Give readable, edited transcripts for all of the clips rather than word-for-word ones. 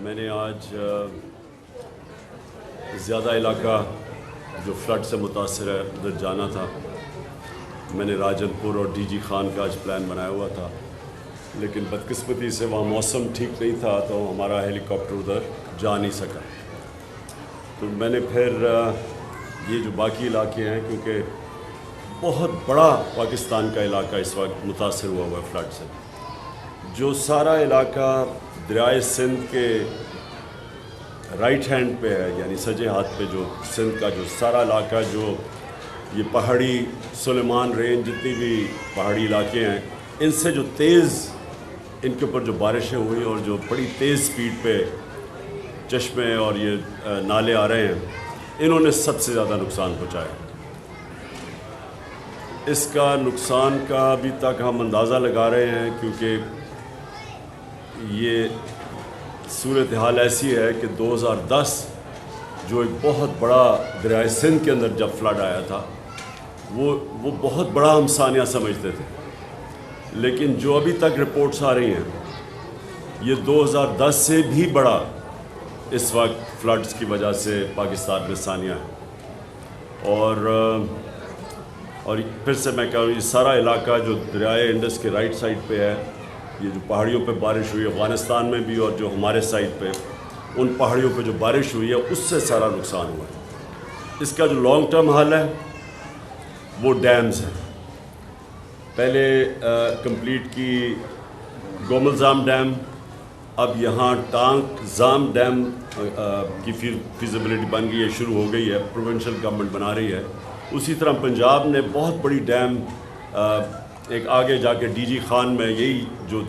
میں نے آج زیادہ علاقہ جو فلڈ سے متاثر ہے ادھر جانا تھا. میں نے راجن پور اور ڈی جی خان کا آج پلان بنایا ہوا تھا، لیکن بدقسمتی سے وہاں موسم ٹھیک نہیں تھا تو ہمارا ہیلی کاپٹر ادھر جا نہیں سکا. تو میں نے پھر یہ جو باقی علاقے ہیں، کیونکہ بہت بڑا پاکستان کا علاقہ اس وقت متاثر ہوا ہے فلڈ سے، جو سارا علاقہ دریائے سندھ کے رائٹ ہینڈ پہ ہے، یعنی سجے ہاتھ پہ جو سندھ کا جو سارا علاقہ، جو یہ پہاڑی سلیمان رینج جتنی بھی پہاڑی علاقے ہیں، ان سے جو تیز ان کے اوپر جو بارشیں ہوئی اور جو بڑی تیز سپیڈ پہ چشمے اور یہ نالے آ رہے ہیں، انہوں نے سب سے زیادہ نقصان پہنچایا. اس کا نقصان کا ابھی تک ہم اندازہ لگا رہے ہیں، کیونکہ یہ صورتحال ایسی ہے کہ 2010 جو ایک بہت بڑا دریائے سندھ کے اندر جب فلڈ آیا تھا، وہ بہت بڑا ہم سانیہ سمجھتے تھے، لیکن جو ابھی تک رپورٹس آ رہی ہیں یہ 2010 سے بھی بڑا اس وقت فلڈز کی وجہ سے پاکستان میں سانیہ ہے. اور پھر سے میں کہہ رہا ہوں، یہ سارا علاقہ جو دریائے انڈس کے رائٹ سائڈ پہ ہے، یہ جو پہاڑیوں پہ بارش ہوئی ہے افغانستان میں بھی، اور جو ہمارے سائڈ پہ ان پہاڑیوں پہ جو بارش ہوئی ہے اس سے سارا نقصان ہوا ہے. اس کا جو لانگ ٹرم حل ہے وہ ڈیمز ہیں. پہلے کمپلیٹ کی گوملزام ڈیم، اب یہاں ٹانک زام ڈیم کی فیزیبلٹی بن گئی ہے، شروع ہو گئی ہے، پروونشل گورنمنٹ بنا رہی ہے. اسی طرح پنجاب نے بہت بڑی ڈیم ایک آگے جا کے ڈی جی خان میں، یہی جو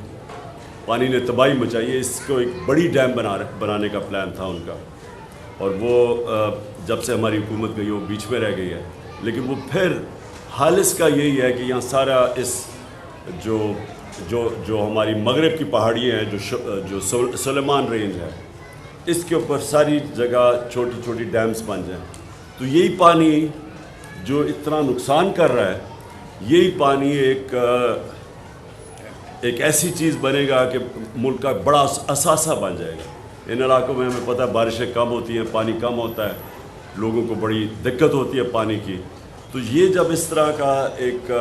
پانی نے تباہی مچائی ہے، اس کو ایک بڑی ڈیم بنانے کا پلان تھا ان کا، اور وہ جب سے ہماری حکومت گئی وہ بیچ میں رہ گئی ہے. لیکن وہ پھر حال اس کا یہی ہے کہ یہاں سارا اس جو ہماری مغرب کی پہاڑی ہیں، جو سلیمان رینج ہے، اس کے اوپر ساری جگہ چھوٹی چھوٹی ڈیمز بن جائیں، تو یہی پانی جو اتنا نقصان کر رہا ہے، یہی پانی ایک ایسی چیز بنے گا کہ ملک کا بڑا اثاثہ بن جائے گا. ان علاقوں میں ہمیں پتہ ہے بارشیں کم ہوتی ہیں، پانی کم ہوتا ہے، لوگوں کو بڑی دقت ہوتی ہے پانی کی. تو یہ جب اس طرح کا ایک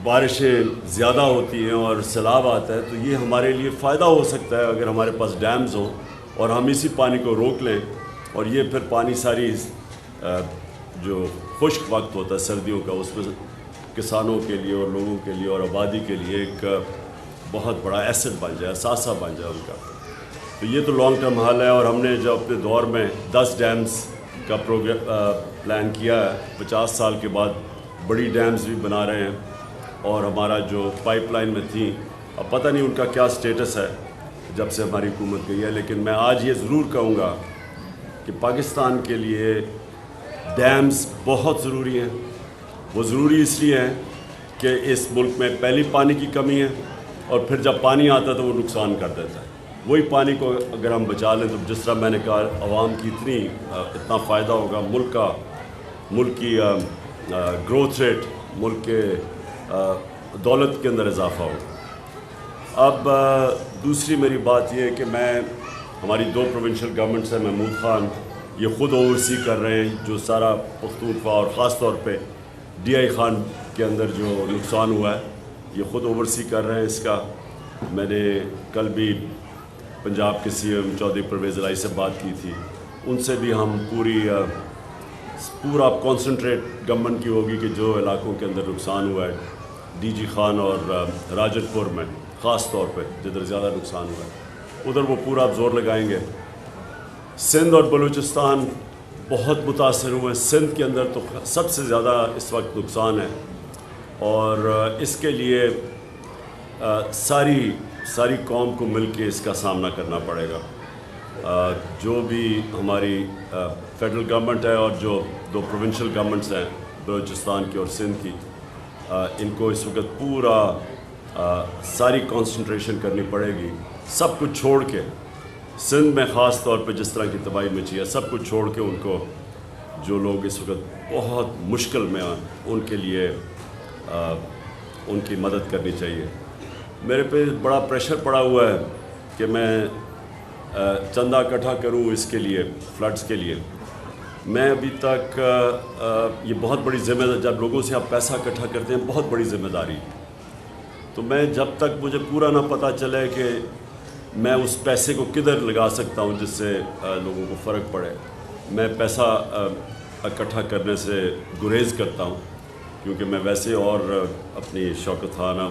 بارشیں زیادہ ہوتی ہیں اور سیلاب آتا ہے، تو یہ ہمارے لیے فائدہ ہو سکتا ہے اگر ہمارے پاس ڈیمز ہوں اور ہم اسی پانی کو روک لیں، اور یہ پھر پانی ساری جو خشک وقت ہوتا ہے سردیوں کا، اس میں کسانوں کے لیے اور لوگوں کے لیے اور آبادی کے لیے ایک بہت بڑا ایسٹ بن جائے، اثاثہ بن جائے ان کا. تو یہ تو لانگ ٹرم حل ہے. اور ہم نے جو اپنے دور میں 10 ڈیمز کا پلان کیا ہے، 50 سال کے بعد بڑی ڈیمز بھی بنا رہے ہیں. اور ہمارا جو پائپ لائن میں تھیں، اب پتہ نہیں ان کا کیا سٹیٹس ہے جب سے ہماری حکومت گئی ہے، لیکن میں آج یہ ضرور کہوں گا کہ پاکستان کے لیے ڈیمز بہت ضروری ہیں. وہ ضروری اس لیے ہیں کہ اس ملک میں پہلی پانی کی کمی ہے، اور پھر جب پانی آتا ہے تو وہ نقصان کر دیتا ہے. وہی پانی کو اگر ہم بچا لیں تو جس طرح میں نے کہا، عوام کی اتنا فائدہ ہوگا، ملک کی گروتھ ریٹ، ملک کے دولت کے اندر اضافہ ہوگا. اب دوسری میری بات یہ ہے کہ ہماری 2 پروونشل گورنمنٹس ہیں، محمود خان یہ خود اوورسی کر رہے ہیں جو سارا پختونخوا اور خاص طور پہ ڈی آئی خان کے اندر جو نقصان ہوا ہے، یہ خود اوورسی کر رہے ہیں اس کا. میں نے کل بھی پنجاب کے سی ایم چودھری پرویز الہی سے بات کی تھی، ان سے بھی ہم پورا کانسنٹریٹ گورنمنٹ کی ہوگی کہ جو علاقوں کے اندر نقصان ہوا ہے، ڈی جی خان اور راجن پور میں خاص طور پہ جدھر زیادہ نقصان ہوا ہے، ادھر وہ پورا زور لگائیں گے. سندھ اور بلوچستان بہت متاثر ہوئے ہیں. سندھ کے اندر تو سب سے زیادہ اس وقت نقصان ہے، اور اس کے لیے ساری قوم کو مل کے اس کا سامنا کرنا پڑے گا. جو بھی ہماری فیڈرل گورنمنٹ ہے اور جو 2 پروونشل گورنمنٹس ہیں بلوچستان کی اور سندھ کی، ان کو اس وقت پورا ساری کنسنٹریشن کرنی پڑے گی. سب کچھ چھوڑ کے، سندھ میں خاص طور پہ جس طرح کی تباہی مچی ہے، سب کچھ چھوڑ کے ان کو، جو لوگ اس وقت بہت مشکل میں ہیں، ان کے لیے ان کی مدد کرنی چاہیے. میرے پہ بڑا پریشر پڑا ہوا ہے کہ میں چندہ اکٹھا کروں اس کے لیے فلڈز کے لیے. میں ابھی تک یہ بہت بڑی ذمہ داری، جب لوگوں سے آپ پیسہ اکٹھا کرتے ہیں بہت بڑی ذمہ داری، تو میں جب تک مجھے پورا نہ پتہ چلے کہ میں اس پیسے کو کدھر لگا سکتا ہوں جس سے لوگوں کو فرق پڑے، میں پیسہ اکٹھا کرنے سے گریز کرتا ہوں. کیونکہ میں ویسے اور اپنی شوکت خانہ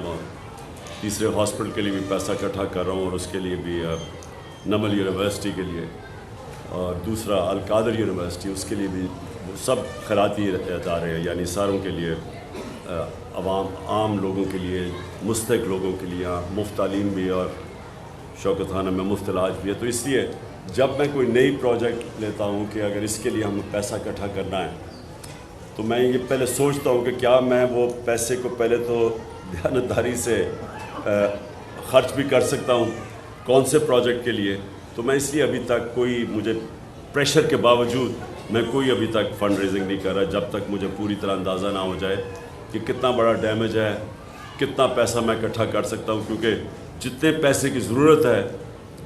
تیسرے ہاسپٹل کے لیے بھی پیسہ اکٹھا کر رہا ہوں، اور اس کے لیے بھی نمل یونیورسٹی کے لیے، اور دوسرا القادر یونیورسٹی، اس کے لیے بھی سب خیراتی ادارے ہیں، یعنی ساروں کے لیے، عام لوگوں کے لیے، مستحق لوگوں کے لیے مفت تعلیم بھی، اور شوکت خانہ میں مفت علاج بھی ہے. تو اس لیے جب میں کوئی نئی پروجیکٹ لیتا ہوں کہ اگر اس کے لیے ہمیں پیسہ اکٹھا کرنا ہے، تو میں یہ پہلے سوچتا ہوں کہ کیا میں وہ پیسے کو پہلے تو دیانتداری سے خرچ بھی کر سکتا ہوں کون سے پروجیکٹ کے لیے. تو میں اس لیے ابھی تک کوئی، مجھے پریشر کے باوجود میں کوئی ابھی تک فنڈ ریزنگ نہیں کر رہا جب تک مجھے پوری طرح اندازہ نہ ہو جائے کہ کتنا بڑا ڈیمیج ہے، کتنا پیسہ میں اکٹھا کر سکتا ہوں. کیونکہ جتنے پیسے کی ضرورت ہے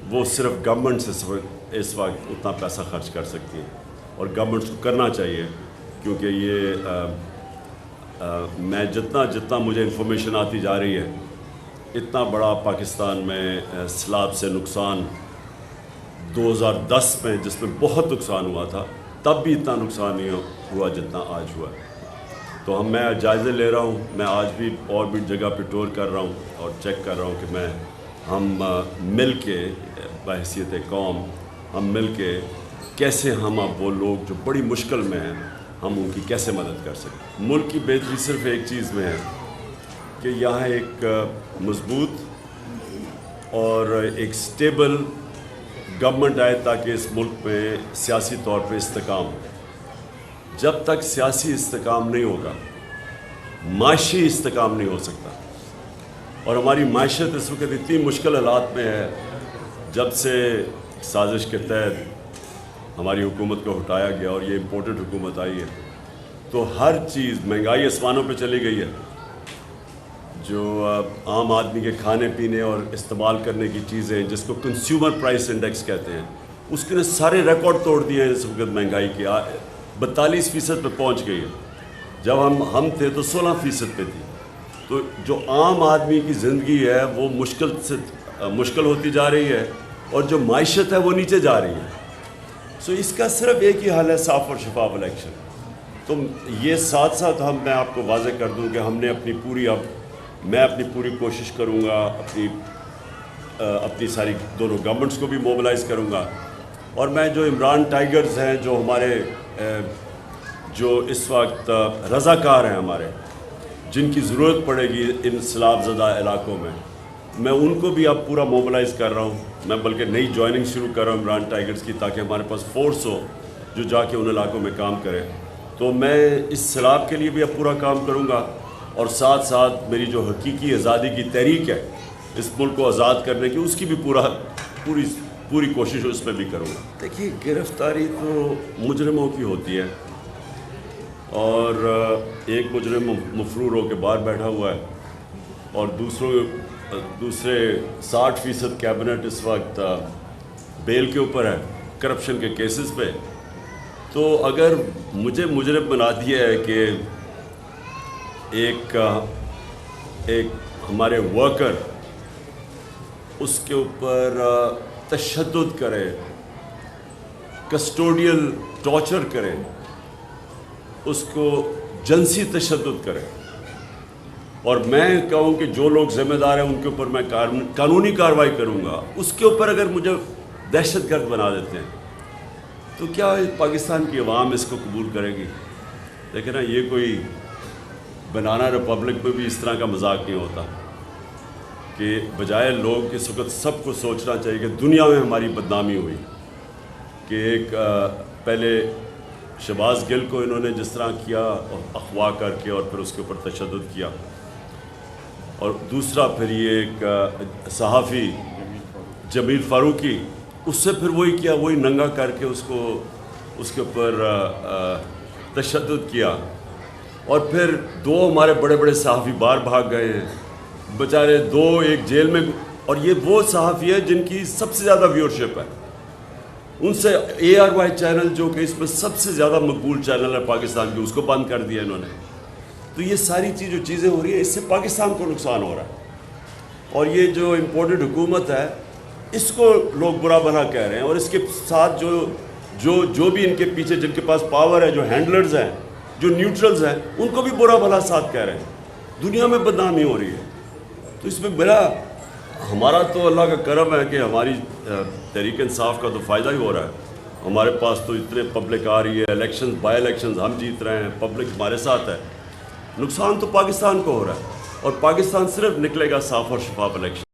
وہ صرف گورنمنٹ سے اس وقت اتنا پیسہ خرچ کر سکتی ہے، اور گورنمنٹ کو کرنا چاہیے. کیونکہ یہ میں جتنا مجھے انفارمیشن آتی جا رہی ہے، اتنا بڑا پاکستان میں سیلاب سے نقصان 2010 میں، جس میں بہت نقصان ہوا تھا، تب بھی اتنا نقصان نہیں ہوا جتنا آج ہوا. تو میں جائزے لے رہا ہوں. میں آج بھی اور بھی جگہ پہ ٹور کر رہا ہوں اور چیک کر رہا ہوں کہ ہم مل کے بحیثیت قوم، ہم مل کے کیسے ہم اب وہ لوگ جو بڑی مشکل میں ہیں، ہم ان کی کیسے مدد کر سکیں. ملک کی بہتری صرف ایک چیز میں ہے کہ یہاں ایک مضبوط اور ایک سٹیبل گورنمنٹ آئے تاکہ اس ملک میں سیاسی طور پہ استحکام ہو. جب تک سیاسی استحکام نہیں ہوگا، معاشی استحکام نہیں ہو سکتا. اور ہماری معیشت اس وقت اتنی مشکل حالات میں ہے، جب سے سازش کے تحت ہماری حکومت کو ہٹایا گیا اور یہ امپورٹڈ حکومت آئی ہے، تو ہر چیز مہنگائی آسمانوں پہ چلی گئی ہے. جو عام آدمی کے کھانے پینے اور استعمال کرنے کی چیزیں، جس کو کنزیومر پرائس انڈیکس کہتے ہیں، اس کے نے سارے ریکارڈ توڑ دیے ہیں. اس وقت مہنگائی کی 42% پہ پہنچ گئی ہے. جب ہم تھے تو 16% پہ تھی. تو جو عام آدمی کی زندگی ہے وہ مشکل ہوتی جا رہی ہے، اور جو معیشت ہے وہ نیچے جا رہی ہے. سو اس کا صرف ایک ہی حل ہے، صاف اور شفاف الیکشن. تو یہ ساتھ ساتھ میں آپ کو واضح کر دوں کہ ہم نے میں اپنی پوری کوشش کروں گا، اپنی ساری دونوں گورنمنٹس کو بھی موبلائز کروں گا. اور میں جو عمران ٹائیگرز ہیں، جو ہمارے جو اس وقت رضاکار ہیں ہمارے، جن کی ضرورت پڑے گی ان سیلاب زدہ علاقوں میں ان کو بھی اب پورا موبلائز کر رہا ہوں. میں بلکہ نئی جوائننگ شروع کر رہا ہوں عمران ٹائیگرز کی، تاکہ ہمارے پاس فورس ہو جو جا کے ان علاقوں میں کام کرے. تو میں اس سیلاب کے لیے بھی اب پورا کام کروں گا، اور ساتھ ساتھ میری جو حقیقی آزادی کی تحریک ہے اس ملک کو آزاد کرنے کی، اس کی بھی پوری کوشش اس پہ بھی کروں گا. دیکھیے، گرفتاری تو مجرموں کی ہوتی ہے، اور ایک مجرم مفرور ہو کے باہر بیٹھا ہوا ہے، اور دوسرے 60% کیبنٹ اس وقت بیل کے اوپر ہے کرپشن کے کیسز پہ. تو اگر مجھے مجرم بنا دیا ہے کہ ایک ہمارے ورکر اس کے اوپر تشدد کرے، کسٹوڈیل ٹارچر کرے، اس کو جنسی تشدد کرے، اور میں کہوں کہ جو لوگ ذمہ دار ہیں ان کے اوپر میں قانونی کارروائی کروں گا، اس کے اوپر اگر مجھے دہشت گرد بنا دیتے ہیں، تو کیا پاکستان کی عوام اس کو قبول کرے گی؟ لیکن نا، یہ کوئی بنانا ریپبلک میں بھی اس طرح کا مذاق نہیں ہوتا کہ بجائے لوگ اس وقت سب کو سوچنا چاہیے کہ دنیا میں ہماری بدنامی ہوئی کہ ایک پہلے شہباز گل کو انہوں نے جس طرح کیا، اغوا کر کے اور پھر اس کے اوپر تشدد کیا، اور دوسرا پھر یہ ایک صحافی جمیل فاروقی، اس سے پھر وہی کیا، وہی ننگا کر کے اس کے اوپر تشدد کیا. اور پھر 2 ہمارے بڑے بڑے صحافی باہر بھاگ گئے ہیں بیچارے. 2 ایک جیل میں اور یہ وہ صحافی ہے جن کی سب سے زیادہ ویورشپ ہے. ان سے ARY چینل جو کہ اس میں سب سے زیادہ مقبول چینل ہے پاکستان کی، اس کو بند کر دیا انہوں نے. تو یہ ساری جو چیزیں ہو رہی ہیں اس سے پاکستان کو نقصان ہو رہا ہے. اور یہ جو امپورٹڈ حکومت ہے اس کو لوگ برا بھلا کہہ رہے ہیں، اور اس کے ساتھ جو بھی ان کے پیچھے جن کے پاس پاور ہے، جو ہینڈلرز ہیں، جو نیوٹرلز ہیں، ان کو بھی برا بھلا ساتھ کہہ رہے ہیں. دنیا میں بدنامی ہو رہی ہے. تو اس میں ہمارا تو اللہ کا کرم ہے کہ ہماری تحریک انصاف کا تو فائدہ ہی ہو رہا ہے. ہمارے پاس تو اتنے پبلک آ رہی ہے، الیکشنز بائی الیکشنز ہم جیت رہے ہیں، پبلک ہمارے ساتھ ہے. نقصان تو پاکستان کو ہو رہا ہے، اور پاکستان صرف نکلے گا صاف اور شفاف الیکشن.